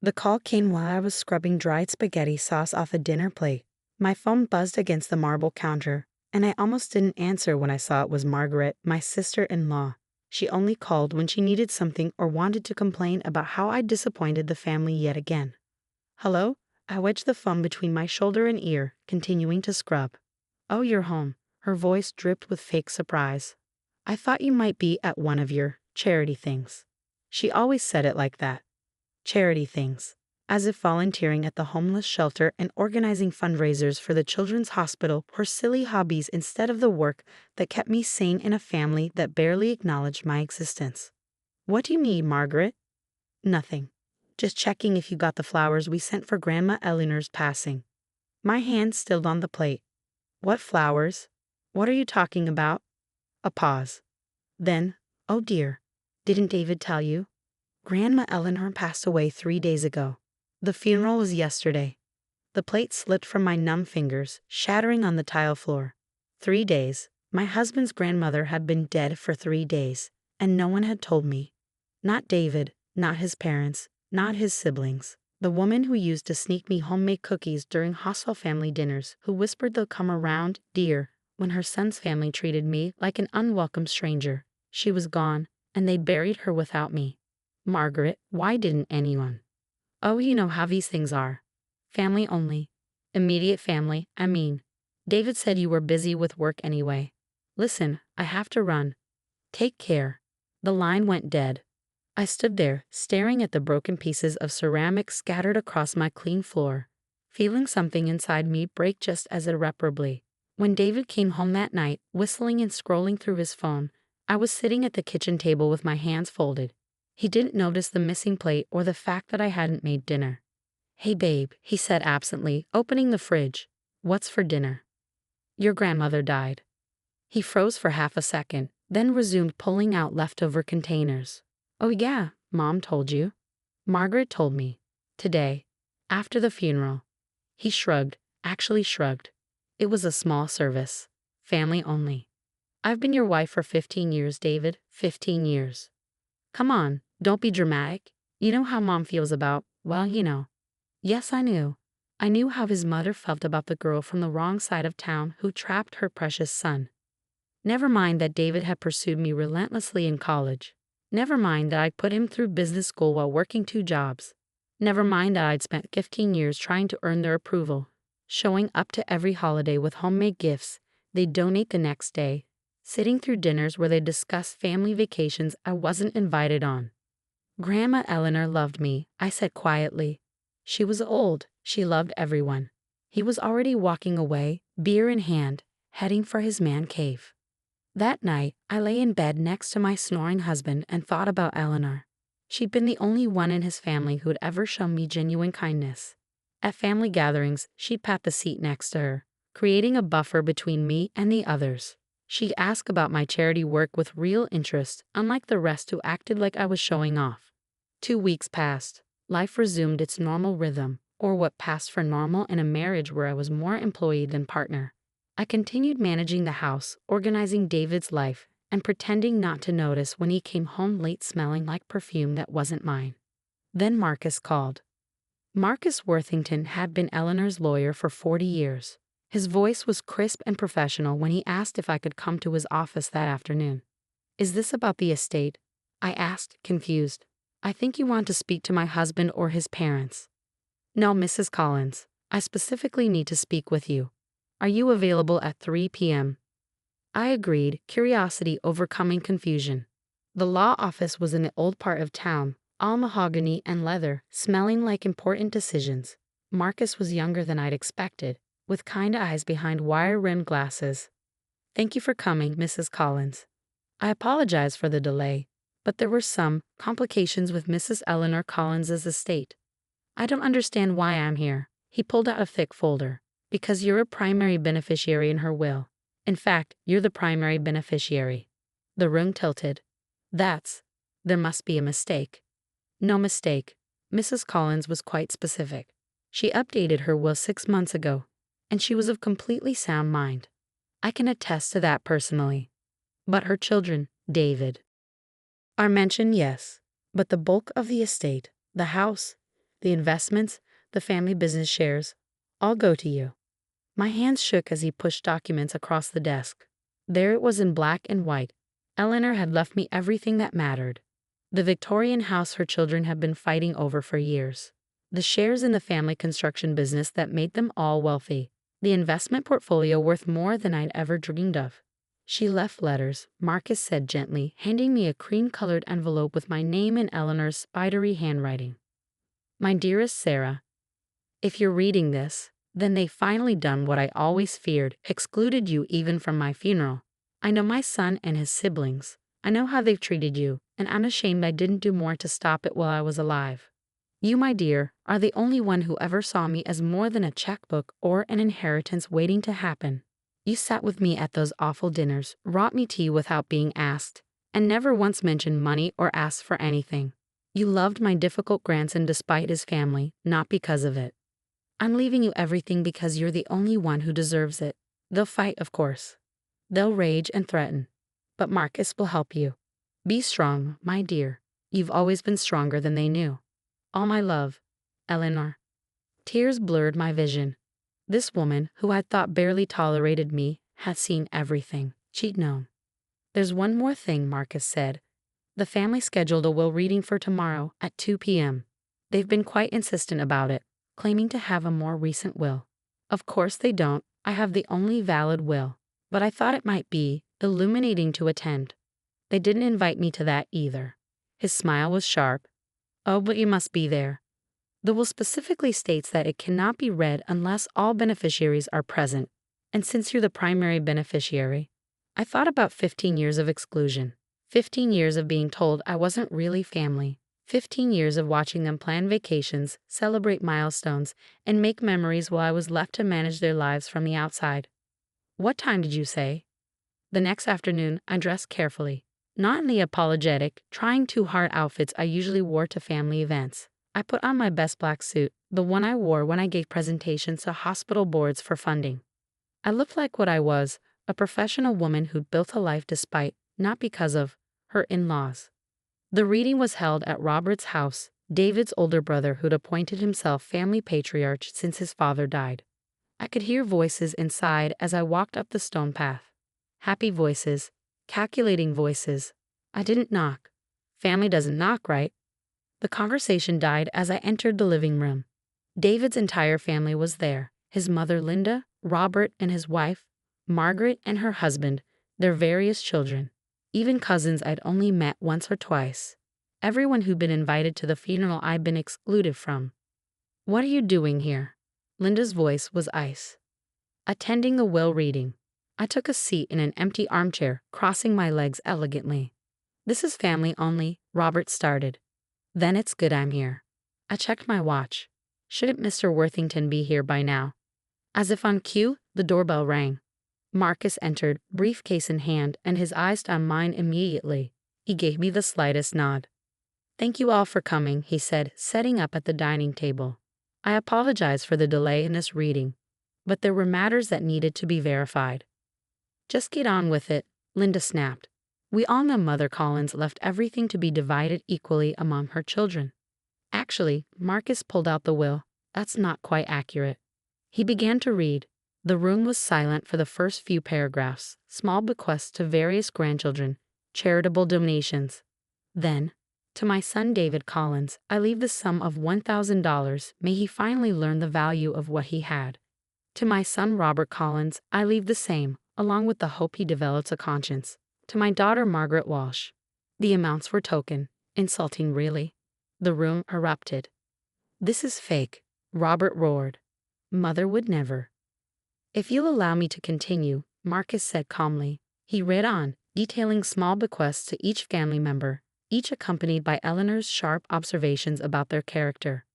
The call came while I was scrubbing dried spaghetti sauce off a dinner plate. My phone buzzed against the marble counter, and I almost didn't answer when I saw it was Margaret, my sister-in-law. She only called when she needed something or wanted to complain about how I'd disappointed the family yet again. "Hello?" I wedged the phone between my shoulder and ear, continuing to scrub. "Oh, you're home." Her voice dripped with fake surprise. "I thought you might be at one of your charity things." She always said it like that. Charity things. As if volunteering at the homeless shelter and organizing fundraisers for the children's hospital were silly hobbies instead of the work that kept me sane in a family that barely acknowledged my existence. "What do you need, Margaret?" "Nothing. Just checking if you got the flowers we sent for Grandma Eleanor's passing." My hand still on the plate. "What flowers? What are you talking about?" A pause. Then, "Oh dear, didn't David tell you? Grandma Eleanor passed away 3 days ago. The funeral was yesterday." The plate slipped from my numb fingers, shattering on the tile floor. 3 days. My husband's grandmother had been dead for 3 days, and no one had told me. Not David, not his parents, not his siblings. The woman who used to sneak me homemade cookies during hostile family dinners, who whispered they'll come around, dear, when her son's family treated me like an unwelcome stranger. She was gone, and they buried her without me. Margaret, why didn't anyone? Oh, you know how these things are. Family only. Immediate family, I mean. David said you were busy with work anyway. Listen, I have to run. Take care. The line went dead. I stood there, staring at the broken pieces of ceramic scattered across my clean floor, feeling something inside me break just as irreparably. When David came home that night, whistling and scrolling through his phone, I was sitting at the kitchen table with my hands folded. He didn't notice the missing plate or the fact that I hadn't made dinner. "Hey babe," he said absently, opening the fridge. "What's for dinner?" "Your grandmother died." He froze for half a second, then resumed pulling out leftover containers. "Oh yeah, Mom told you." "Margaret told me. Today. After the funeral." He shrugged, actually shrugged. It was a small service. Family only. "I've been your wife for 15 years, David. 15 years. Come on, don't be dramatic. You know how Mom feels about, well, you know." Yes, I knew. I knew how his mother felt about the girl from the wrong side of town who trapped her precious son. Never mind that David had pursued me relentlessly in college. Never mind that I'd put him through business school while working 2 jobs. Never mind that I'd spent 15 years trying to earn their approval, showing up to every holiday with homemade gifts they'd donate the next day, sitting through dinners where they discussed family vacations I wasn't invited on. "Grandma Eleanor loved me," I said quietly. She was old, she loved everyone. He was already walking away, beer in hand, heading for his man cave. That night, I lay in bed next to my snoring husband and thought about Eleanor. She'd been the only one in his family who'd ever shown me genuine kindness. At family gatherings, she'd pat the seat next to her, creating a buffer between me and the others. She'd ask about my charity work with real interest, unlike the rest who acted like I was showing off. 2 weeks passed. Life resumed its normal rhythm, or what passed for normal in a marriage where I was more employee than partner. I continued managing the house, organizing David's life, and pretending not to notice when he came home late smelling like perfume that wasn't mine. Then Marcus called. Marcus Worthington had been Eleanor's lawyer for 40 years. His voice was crisp and professional when he asked if I could come to his office that afternoon. "Is this about the estate?" I asked, confused. "I think you want to speak to my husband or his parents." "No, Mrs. Collins. I specifically need to speak with you. Are you available at 3 p.m.? I agreed, curiosity overcoming confusion. The law office was in the old part of town, all mahogany and leather, smelling like important decisions. Marcus was younger than I'd expected, with kind eyes behind wire-rimmed glasses. "Thank you for coming, Mrs. Collins. I apologize for the delay, but there were some complications with Mrs. Eleanor Collins's estate. I don't understand why I'm here." He pulled out a thick folder. "Because you're a primary beneficiary in her will. In fact, you're the primary beneficiary." The room tilted. There must be a mistake." "No mistake." Mrs. Collins was quite specific. She updated her will 6 months ago, and she was of completely sound mind. I can attest to that personally. But her children, David, are mentioned, yes. But the bulk of the estate, the house, the investments, the family business shares, all go to you. My hands shook as he pushed documents across the desk. There it was in black and white. Eleanor had left me everything that mattered. The Victorian house her children had been fighting over for years. The shares in the family construction business that made them all wealthy. The investment portfolio worth more than I'd ever dreamed of. She left letters, Marcus said gently, handing me a cream-colored envelope with my name in Eleanor's spidery handwriting. My dearest Sarah, if you're reading this, then they've finally done what I always feared, excluded you even from my funeral. I know my son and his siblings. I know how they've treated you, and I'm ashamed I didn't do more to stop it while I was alive. You, my dear, are the only one who ever saw me as more than a checkbook or an inheritance waiting to happen. You sat with me at those awful dinners, brought me tea without being asked, and never once mentioned money or asked for anything. You loved my difficult grandson despite his family, not because of it. I'm leaving you everything because you're the only one who deserves it. They'll fight, of course. They'll rage and threaten. But Marcus will help you. Be strong, my dear. You've always been stronger than they knew. All my love, Eleanor. Tears blurred my vision. This woman, who I thought barely tolerated me, had seen everything. She'd known. There's one more thing, Marcus said. The family scheduled a will reading for tomorrow at 2 p.m. They've been quite insistent about it, claiming to have a more recent will. Of course they don't. I have the only valid will. But I thought it might be illuminating to attend. They didn't invite me to that either. His smile was sharp. Oh, but you must be there. The will specifically states that it cannot be read unless all beneficiaries are present. And since you're the primary beneficiary, I thought about 15 years of exclusion. 15 years of being told I wasn't really family. 15 years of watching them plan vacations, celebrate milestones, and make memories while I was left to manage their lives from the outside. What time did you say? The next afternoon, I dressed carefully. Not in the apologetic, trying too hard outfits I usually wore to family events. I put on my best black suit, the one I wore when I gave presentations to hospital boards for funding. I looked like what I was, a professional woman who'd built a life despite, not because of, her in-laws. The reading was held at Robert's house, David's older brother who'd appointed himself family patriarch since his father died. I could hear voices inside as I walked up the stone path. Happy voices, calculating voices. I didn't knock. Family doesn't knock, right? The conversation died as I entered the living room. David's entire family was there. His mother Linda, Robert and his wife, Margaret and her husband, their various children. Even cousins I'd only met once or twice. Everyone who'd been invited to the funeral I'd been excluded from. What are you doing here? Linda's voice was ice. Attending the will reading. I took a seat in an empty armchair, crossing my legs elegantly. This is family only, Robert started. Then it's good I'm here. I checked my watch. Shouldn't Mr. Worthington be here by now? As if on cue, the doorbell rang. Marcus entered, briefcase in hand, and his eyes on mine immediately. He gave me the slightest nod. Thank you all for coming, he said, setting up at the dining table. I apologize for the delay in this reading, but there were matters that needed to be verified. Just get on with it, Linda snapped. We all know Mother Collins left everything to be divided equally among her children. Actually, Marcus pulled out the will. That's not quite accurate. He began to read. The room was silent for the first few paragraphs, small bequests to various grandchildren, charitable donations. Then, to my son David Collins, I leave the sum of $1,000. May he finally learn the value of what he had. To my son Robert Collins, I leave the same, along with the hope he develops a conscience. To my daughter Margaret Walsh. The amounts were token. Insulting, really. The room erupted. This is fake, Robert roared. Mother would never. If you'll allow me to continue, Marcus said calmly. He read on, detailing small bequests to each family member, each accompanied by Eleanor's sharp observations about their character.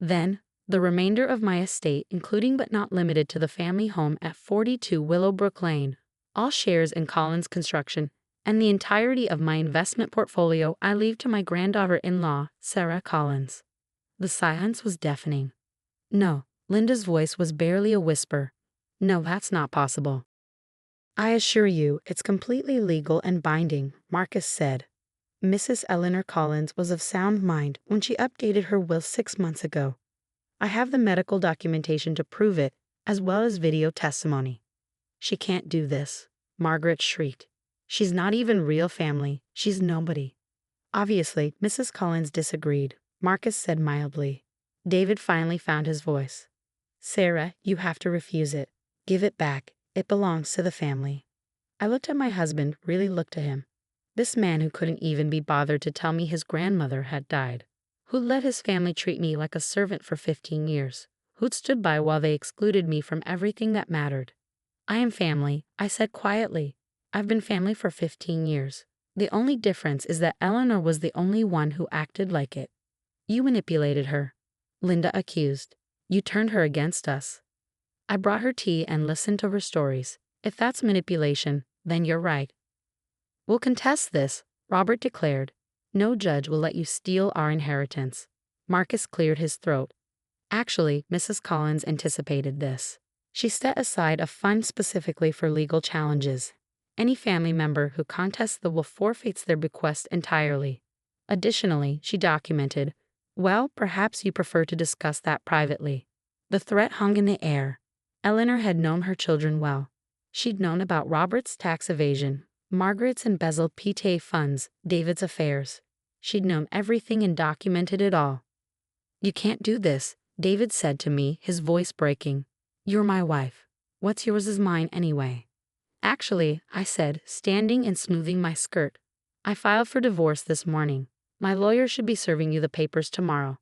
Then, the remainder of my estate, including but not limited to the family home at 42 Willowbrook Lane, all shares in Collins Construction, and the entirety of my investment portfolio I leave to my granddaughter-in-law, Sarah Collins. The silence was deafening. No, Linda's voice was barely a whisper. No, that's not possible. I assure you, it's completely legal and binding, Marcus said. Mrs. Eleanor Collins was of sound mind when she updated her will 6 months ago. I have the medical documentation to prove it, as well as video testimony. She can't do this, Margaret shrieked. She's not even real family. She's nobody. Obviously, Mrs. Collins disagreed. Marcus said mildly. David finally found his voice. Sarah, you have to refuse it. Give it back. It belongs to the family. I looked at my husband, really looked at him. This man who couldn't even be bothered to tell me his grandmother had died. Who let his family treat me like a servant for 15 years. Who'd stood by while they excluded me from everything that mattered. I am family, I said quietly. I've been family for 15 years. The only difference is that Eleanor was the only one who acted like it. You manipulated her, Linda accused. You turned her against us. I brought her tea and listened to her stories. If that's manipulation, then you're right. We'll contest this, Robert declared. No judge will let you steal our inheritance. Marcus cleared his throat. Actually, Mrs. Collins anticipated this. She set aside a fund specifically for legal challenges. Any family member who contests the will forfeits their bequest entirely. Additionally, she documented, well, perhaps you prefer to discuss that privately. The threat hung in the air. Eleanor had known her children well. She'd known about Robert's tax evasion, Margaret's embezzled PTA funds, David's affairs. She'd known everything and documented it all. You can't do this, David said to me, his voice breaking. You're my wife. What's yours is mine anyway. Actually, I said, standing and smoothing my skirt. I filed for divorce this morning. My lawyer should be serving you the papers tomorrow.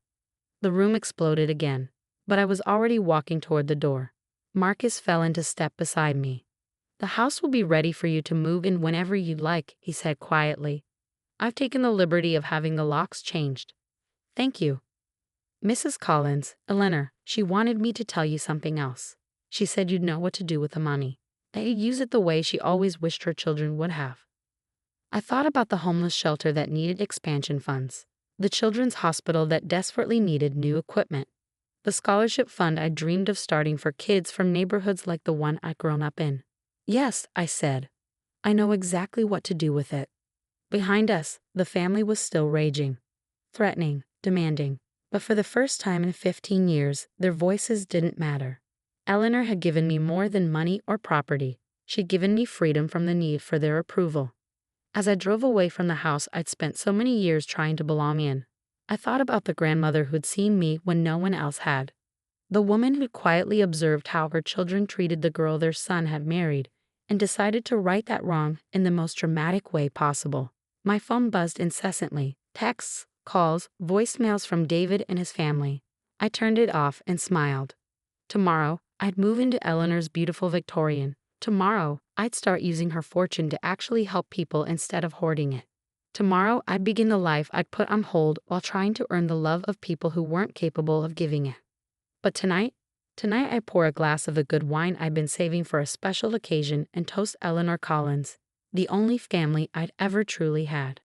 The room exploded again, but I was already walking toward the door. Marcus fell into step beside me. The house will be ready for you to move in whenever you'd like, he said quietly. I've taken the liberty of having the locks changed. Thank you. Mrs. Collins, Eleanor, she wanted me to tell you something else. She said you'd know what to do with the money, that you'd use it the way she always wished her children would have. I thought about the homeless shelter that needed expansion funds, the children's hospital that desperately needed new equipment, the scholarship fund I dreamed of starting for kids from neighborhoods like the one I'd grown up in. Yes, I said. I know exactly what to do with it. Behind us, the family was still raging, threatening, demanding. But for the first time in 15 years, their voices didn't matter. Eleanor had given me more than money or property. She'd given me freedom from the need for their approval. As I drove away from the house I'd spent so many years trying to belong in, I thought about the grandmother who'd seen me when no one else had. The woman who'd quietly observed how her children treated the girl their son had married and decided to right that wrong in the most dramatic way possible. My phone buzzed incessantly, texts, calls, voicemails from David and his family. I turned it off and smiled. Tomorrow, I'd move into Eleanor's beautiful Victorian. Tomorrow, I'd start using her fortune to actually help people instead of hoarding it. Tomorrow, I'd begin the life I'd put on hold while trying to earn the love of people who weren't capable of giving it. But tonight I pour a glass of the good wine I'd been saving for a special occasion and toast Eleanor Collins, the only family I'd ever truly had.